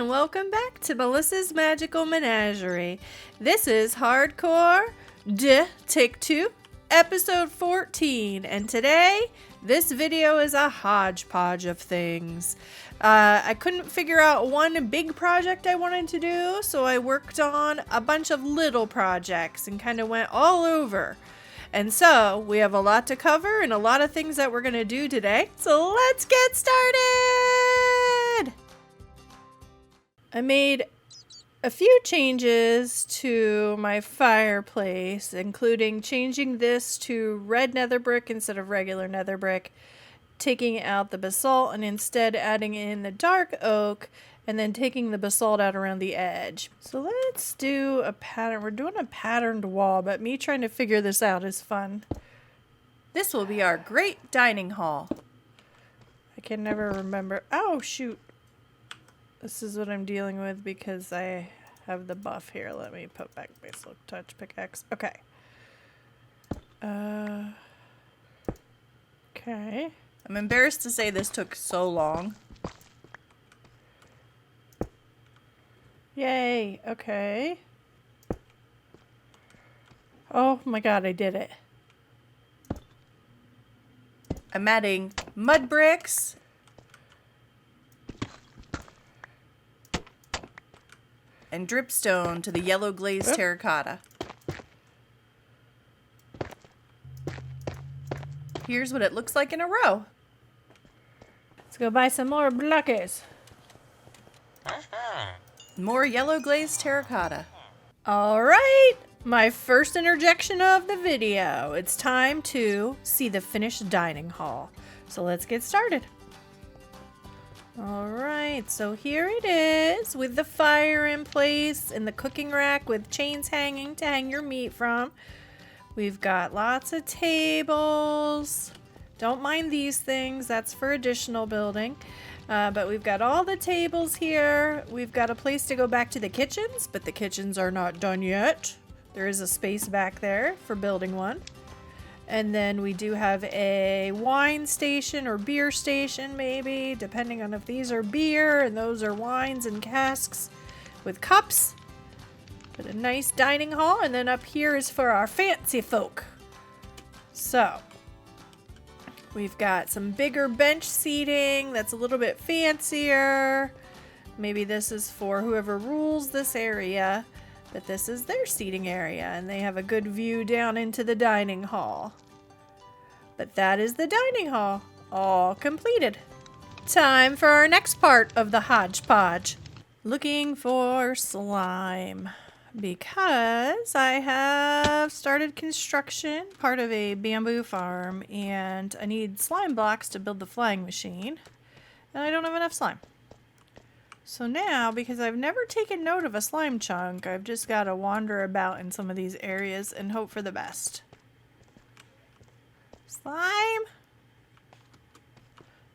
and welcome back to Melissa's Magical Menagerie. This is Hardcore Take 2, episode 14, and today this video is a hodgepodge of things. I couldn't figure out one big project I wanted to do, so I worked on a bunch of little projects and kind of went all over. And so we have a lot to cover and a lot of things that we're going to do today. So let's get started! I made a few changes to my fireplace, including changing this to red nether brick instead of regular nether brick, taking out the basalt and instead adding in the dark oak, and then taking the basalt out around the edge. So let's do a pattern. We're doing a patterned wall, but me trying to figure this out is fun. This will be our great dining hall. I can never remember. Oh, shoot. This is what I'm dealing with because I have the buff here. Let me put back my silk touch pickaxe. Okay. Okay. I'm embarrassed to say this took so long. Yay. Okay. Oh my god, I did it. I'm adding mud bricks. And dripstone to the yellow glazed terracotta. Here's what it looks like in a row. Let's go buy some more blockers. More yellow glazed terracotta. All right, my first interjection of the video. It's time to see the finished dining hall. So let's get started. All right, so here it is with the fire in place and the cooking rack with chains hanging to hang your meat from. We've got lots of tables. Don't mind these things, that's for additional building. But we've got all the tables here. We've got a place to go back to the kitchens, but the kitchens are not done yet. There is a space back there for building one. And then we do have a wine station or beer station, maybe, depending on if these are beer and those are wines and casks with cups. But a nice dining hall, and then up here is for our fancy folk. So, we've got some bigger bench seating that's a little bit fancier. Maybe this is for whoever rules this area. But this is their seating area, and they have a good view down into the dining hall. But that is the dining hall, all completed. Time for our next part of the hodgepodge. Looking for slime, because I have started construction, part of a bamboo farm, and I need slime blocks to build the flying machine, and I don't have enough slime. So now, because I've never taken note of a slime chunk, I've just got to wander about in some of these areas and hope for the best. Slime?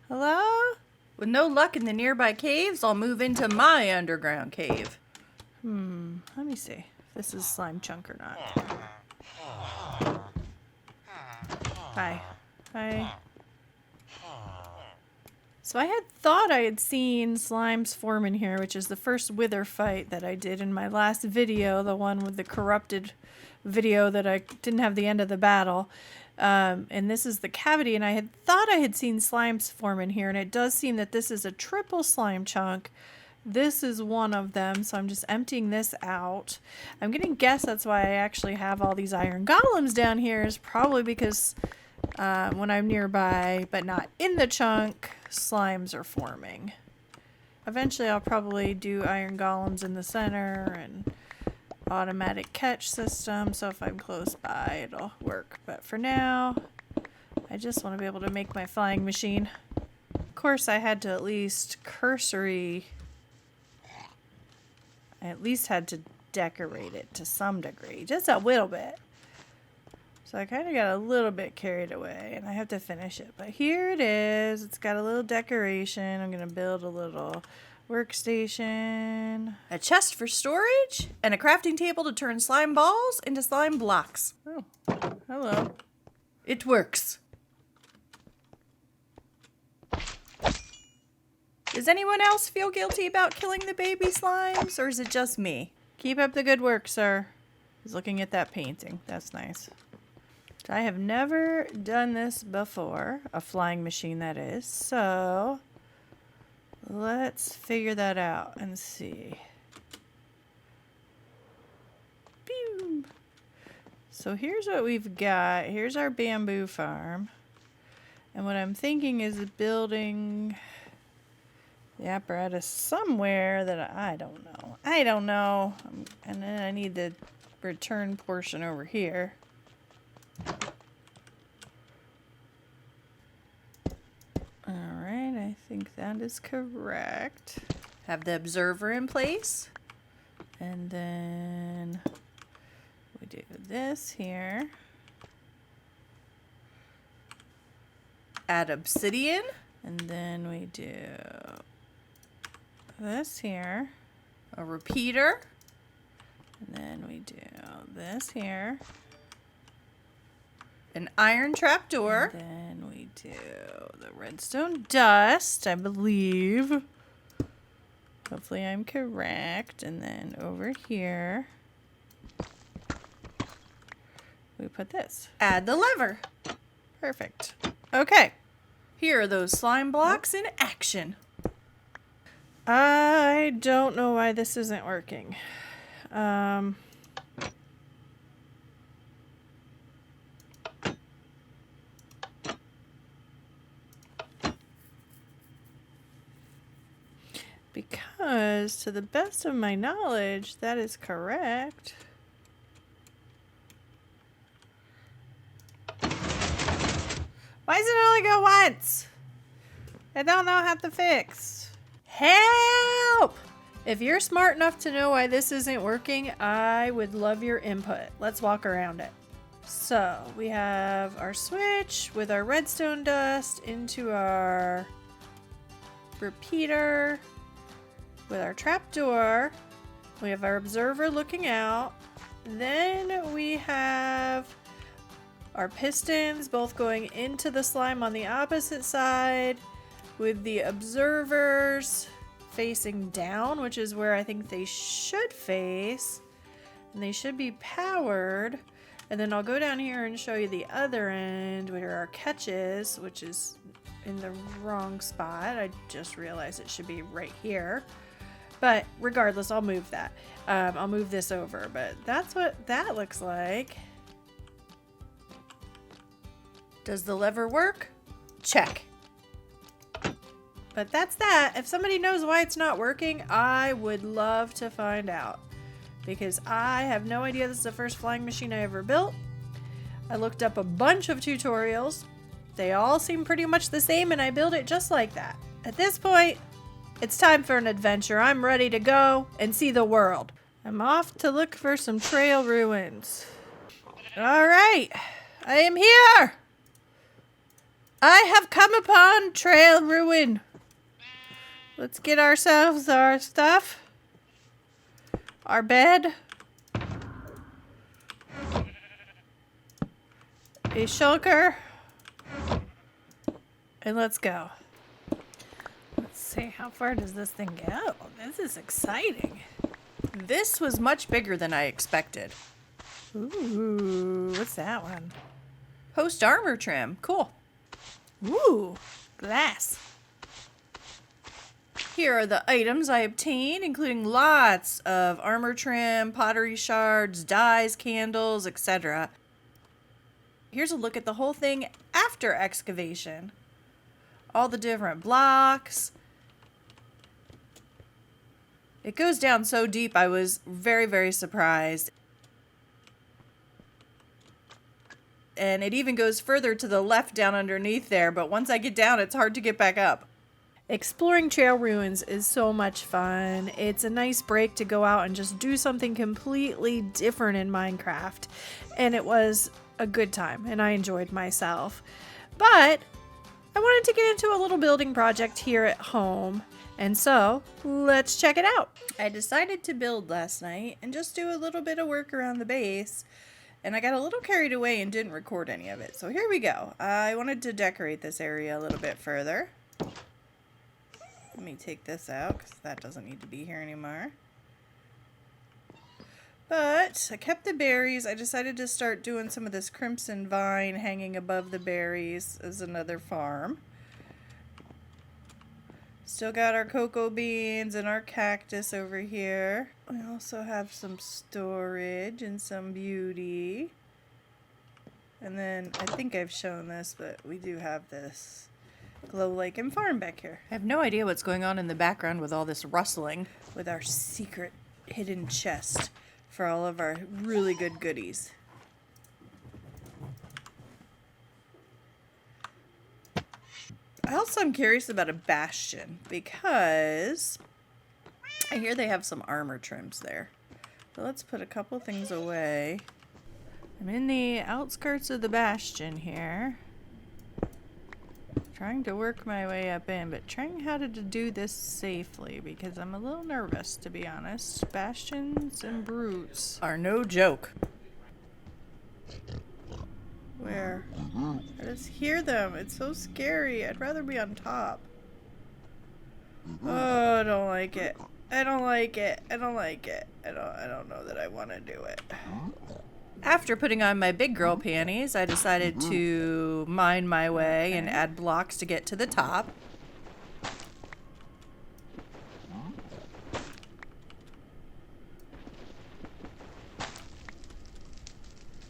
Hello? With no luck in the nearby caves, I'll move into my underground cave. Let me see if this is slime chunk or not. Hi. Hi. So I had thought I had seen slimes form in here, which is the first wither fight that I did in my last video, the one with the corrupted video that I didn't have the end of the battle. And this is the cavity, and I had thought I had seen slimes form in here, and it does seem that this is a triple slime chunk. This is one of them, so I'm just emptying this out. I'm gonna guess that's why I actually have all these iron golems down here, is probably because when I'm nearby, but not in the chunk, slimes are forming. Eventually I'll probably do iron golems in the center and automatic catch system, so if I'm close by it'll work. But for now, I just want to be able to make my flying machine. Of course I had to at least decorate it to some degree, just a little bit. So I kind of got a little bit carried away, and I have to finish it. But here it is. It's got a little decoration. I'm going to build a little workstation, a chest for storage, and a crafting table to turn slime balls into slime blocks. Oh, hello. It works. Does anyone else feel guilty about killing the baby slimes, or is it just me? Keep up the good work, sir. He's looking at that painting. That's nice. I have never done this before. A flying machine, that is. So let's figure that out and see. Pew! So here's what we've got. Here's our bamboo farm. And what I'm thinking is building the apparatus somewhere that I don't know. And then I need the return portion over here. Alright, I think that is correct. Have the observer in place. And then we do this here. Add obsidian. And then we do this here. A repeater. And then we do this here. An iron trapdoor. And then we do the redstone dust, I believe. Hopefully I'm correct. And then over here, we put this. Add the lever. Perfect. Okay. Here are those slime blocks in action. I don't know why this isn't working. Because, to the best of my knowledge, that is correct. Why does it only go once? I don't know how to fix. Help! If you're smart enough to know why this isn't working, I would love your input. Let's walk around it. So, we have our switch with our redstone dust into our repeater with our trapdoor. We have our observer looking out. Then we have our pistons both going into the slime on the opposite side with the observers facing down, which is where I think they should face. And they should be powered. And then I'll go down here and show you the other end where our catch is, which is in the wrong spot. I just realized it should be right here. But regardless, I'll move that. I'll move this over, but that's what that looks like. Does the lever work? Check. But that's that. If somebody knows why it's not working, I would love to find out. Because I have no idea this is the first flying machine I ever built. I looked up a bunch of tutorials. They all seem pretty much the same, and I built it just like that. At this point, it's time for an adventure. I'm ready to go and see the world. I'm off to look for some trail ruins. All right, I am here. I have come upon trail ruin. Let's get ourselves our stuff. Our bed. A shulker. And let's go. Let's see, how far does this thing go? This is exciting. This was much bigger than I expected. Ooh, what's that one? Post armor trim. Cool. Ooh, glass. Here are the items I obtained, including lots of armor trim, pottery shards, dyes, candles, etc. Here's a look at the whole thing after excavation. All the different blocks. It goes down so deep, I was very, very surprised. And it even goes further to the left down underneath there, but once I get down, it's hard to get back up. Exploring trail ruins is so much fun. It's a nice break to go out and just do something completely different in Minecraft. And it was a good time, and I enjoyed myself. But I wanted to get into a little building project here at home. And so, let's check it out. I decided to build last night and just do a little bit of work around the base. And I got a little carried away and didn't record any of it. So here we go. I wanted to decorate this area a little bit further. Let me take this out because that doesn't need to be here anymore. But I kept the berries. I decided to start doing some of this crimson vine hanging above the berries as another farm. Still got our cocoa beans and our cactus over here. We also have some storage and some beauty. And then I think I've shown this, but we do have this glow lake and farm back here. I have no idea what's going on in the background with all this rustling with our secret hidden chest for all of our really good goodies. I also am curious about a Bastian because I hear they have some armor trims there. So let's put a couple things away. I'm in the outskirts of the Bastian here. Trying to work my way up in, but trying how to do this safely because I'm a little nervous, to be honest. Bastions and brutes are no joke. Where? I just hear them. It's so scary. I'd rather be on top. Oh, I don't like it. I don't like it. I don't like it. I don't know that I want to do it. After putting on my big girl panties, I decided to mine my way and add blocks to get to the top.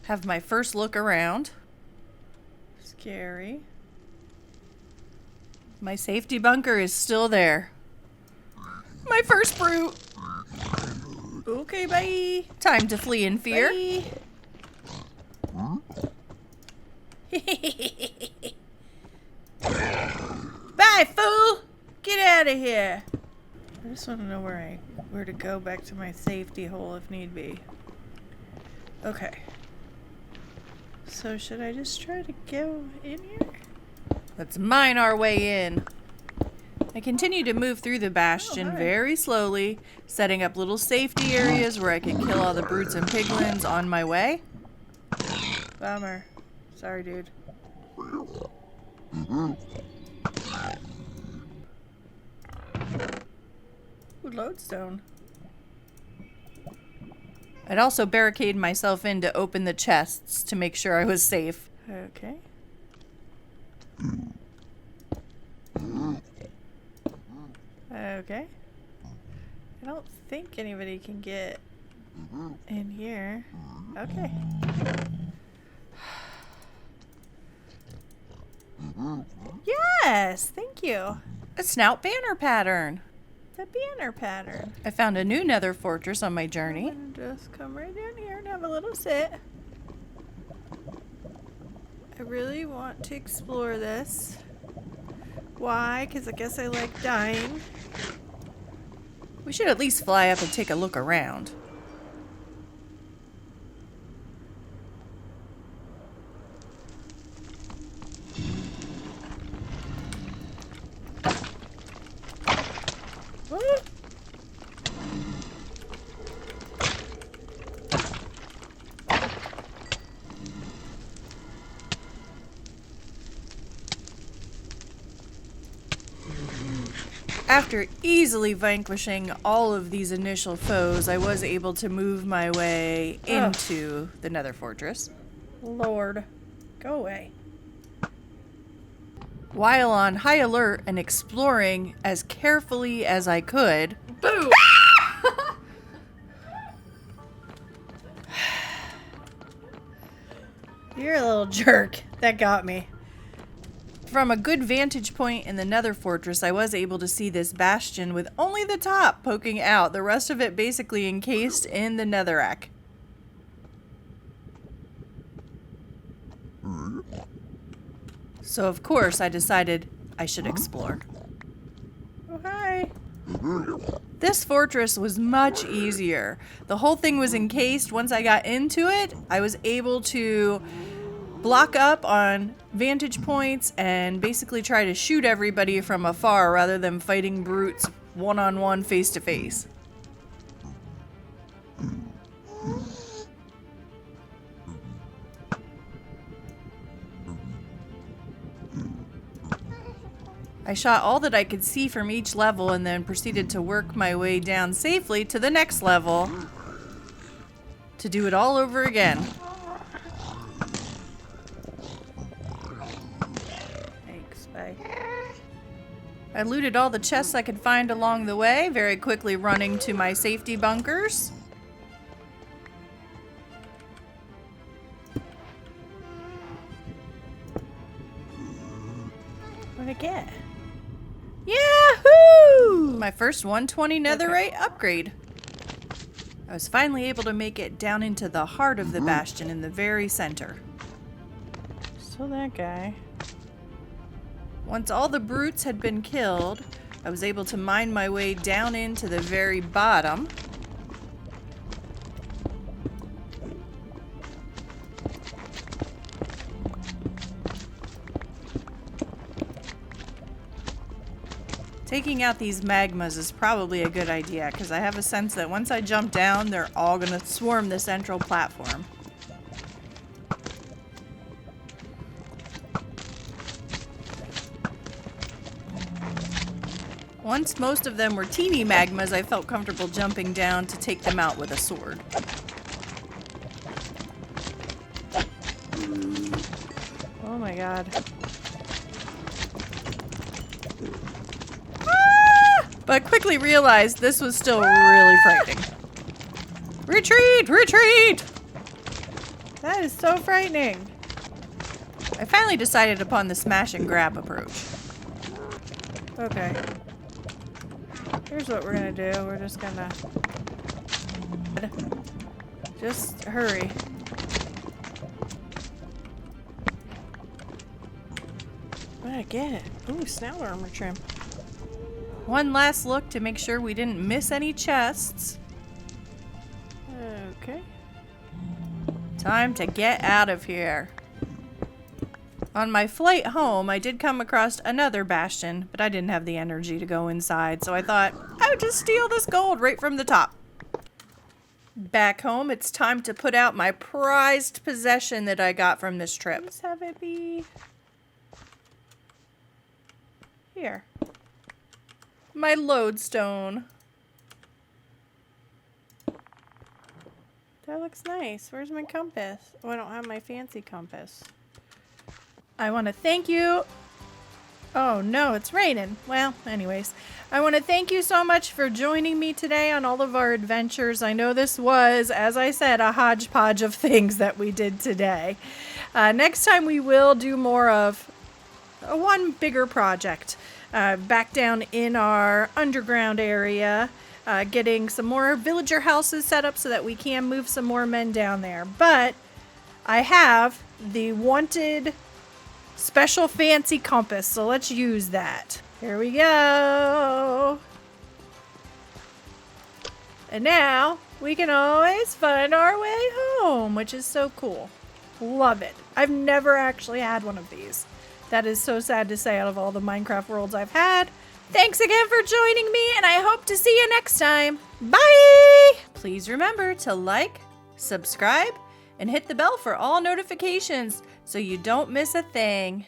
Have my first look around. Scary. My safety bunker is still there. My first brute. Okay, bye. Time to flee in fear. Bye. Bye, fool! Get out of here. I just want to know where to go back to my safety hole if need be. Okay. So should I just try to go in here? Let's mine our way in. I continue to move through the Bastion very slowly, setting up little safety areas where I can kill all the brutes and piglins on my way. Bummer. Sorry, dude. Ooh, lodestone. I'd also barricade myself in to open the chests to make sure I was safe. Okay. Okay. I don't think anybody can get in here. Okay. Yes, thank you. A snout banner pattern. The banner pattern. I found a new nether fortress on my journey. I'm gonna just come right down here and have a little sit. I really want to explore this. Why? Because I guess I like dying. We should at least fly up and take a look around. What? After easily vanquishing all of these initial foes, I was able to move my way into the nether fortress. Lord, go away. While on high alert and exploring as carefully as I could... Boo! You're a little jerk. That got me. From a good vantage point in the nether fortress, I was able to see this bastion with only the top poking out, the rest of it basically encased in the netherrack. So of course I decided I should explore. Oh, hi. This fortress was much easier. The whole thing was encased. Once I got into it, I was able to block up on vantage points and basically try to shoot everybody from afar rather than fighting brutes one-on-one, face-to-face. I shot all that I could see from each level and then proceeded to work my way down safely to the next level to do it all over again. Thanks, bye. I looted all the chests I could find along the way, very quickly running to my safety bunkers. What'd I get? Yahoo! My first 120 netherite upgrade. I was finally able to make it down into the heart of the bastion in the very center. So that guy. Once all the brutes had been killed, I was able to mine my way down into the very bottom. Taking out these magmas is probably a good idea, because I have a sense that once I jump down, they're all going to swarm the central platform. Once most of them were teeny magmas, I felt comfortable jumping down to take them out with a sword. Oh my god. But quickly realized this was still really frightening. Retreat! Retreat! That is so frightening. I finally decided upon the smash and grab approach. Okay. Here's what we're gonna do. We're just gonna... Just hurry. What did I get? Ooh, snout armor trim. One last look to make sure we didn't miss any chests. Okay. Time to get out of here. On my flight home, I did come across another bastion, but I didn't have the energy to go inside, so I thought I would just steal this gold right from the top. Back home, it's time to put out my prized possession that I got from this trip. Let's have it be... here. My lodestone. That looks nice. Where's my compass? Oh, I don't have my fancy compass. I want to thank you. Oh no, it's raining. Well, anyways, I want to thank you so much for joining me today on all of our adventures. I know this was, as I said, a hodgepodge of things that we did today. Next time we will do more of one bigger project. Back down in our underground area, getting some more villager houses set up so that we can move some more men down there. But I have the wanted special fancy compass, so let's use that. Here we go. And now we can always find our way home, which is so cool. Love it. I've never actually had one of these. That is so sad to say out of all the Minecraft worlds I've had. Thanks again for joining me, and I hope to see you next time. Bye! Please remember to like, subscribe, and hit the bell for all notifications so you don't miss a thing.